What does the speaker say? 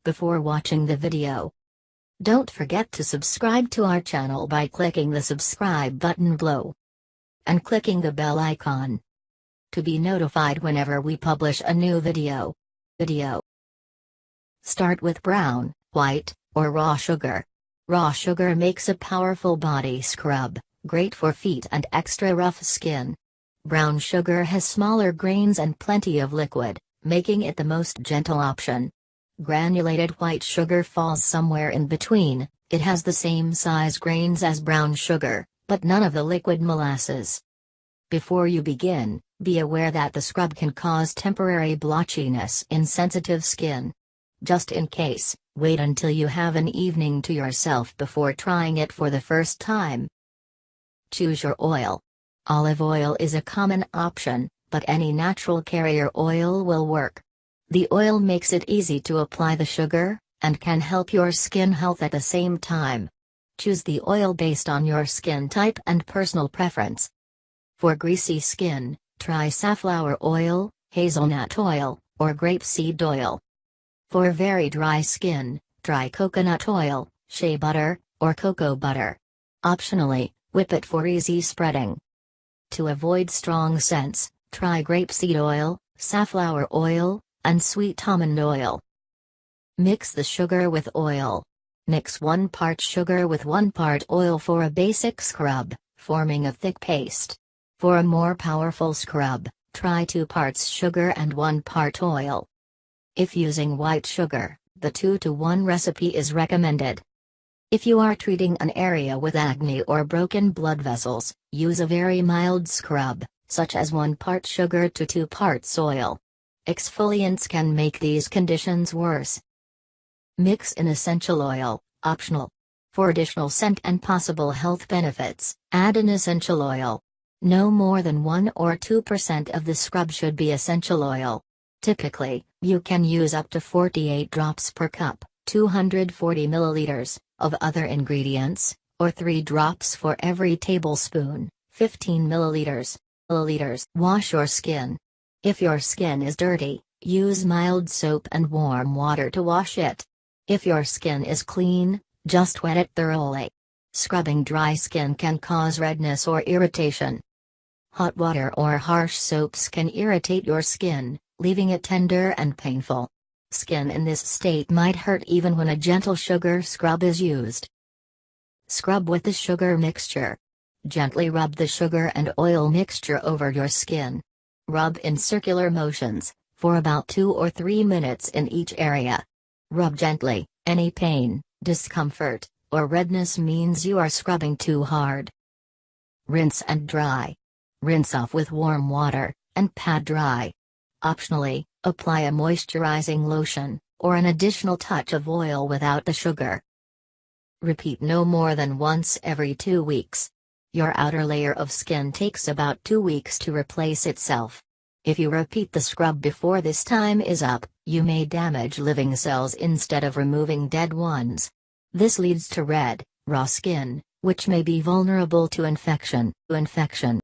before watching the video. Don't forget to subscribe to our channel by clicking the subscribe button below and clicking the bell icon to be notified whenever we publish a new video. Start with brown, white, or raw sugar. Raw sugar makes a powerful body scrub, great for feet and extra rough skin. Brown sugar has smaller grains and plenty of liquid, making it the most gentle option. Granulated white sugar falls somewhere in between. It has the same size grains as brown sugar, but none of the liquid molasses. Before you begin, be aware that the scrub can cause temporary blotchiness in sensitive skin. Just in case, wait until you have an evening to yourself before trying it for the first time. Choose your oil. Olive oil is a common option, but any natural carrier oil will work. The oil makes it easy to apply the sugar, and can help your skin health at the same time. Choose the oil based on your skin type and personal preference. For greasy skin, try safflower oil, hazelnut oil, or grapeseed oil. For very dry skin, try coconut oil, shea butter, or cocoa butter. Optionally, whip it for easy spreading. To avoid strong scents, try grapeseed oil, safflower oil, and sweet almond oil. Mix the sugar with oil. Mix 1 part sugar with 1 part oil for a basic scrub, forming a thick paste. For a more powerful scrub, try 2 parts sugar and 1 part oil. If using white sugar, the 2-to-1 recipe is recommended. If you are treating an area with acne or broken blood vessels, use a very mild scrub, such as 1 part sugar to 2 parts oil. Exfoliants can make these conditions worse. Mix in essential oil, optional. For additional scent and possible health benefits, add an essential oil. No more than 1 or 2% of the scrub should be essential oil. Typically, you can use up to 48 drops per cup, 240 milliliters, of other ingredients, or 3 drops for every tablespoon, 15 milliliters. Wash your skin. If your skin is dirty, use mild soap and warm water to wash it. If your skin is clean, just wet it thoroughly. Scrubbing dry skin can cause redness or irritation. Hot water or harsh soaps can irritate your skin, leaving it tender and painful. Skin in this state might hurt even when a gentle sugar scrub is used. Scrub with the sugar mixture. Gently rub the sugar and oil mixture over your skin. Rub in circular motions, for about 2 or 3 minutes in each area. Rub gently. Any pain, discomfort, or redness means you are scrubbing too hard. Rinse and dry. Rinse off with warm water, and pat dry. Optionally, apply a moisturizing lotion, or an additional touch of oil without the sugar. Repeat no more than once every 2 weeks. Your outer layer of skin takes about 2 weeks to replace itself. If you repeat the scrub before this time is up, you may damage living cells instead of removing dead ones. This leads to red, raw skin, which may be vulnerable to infection.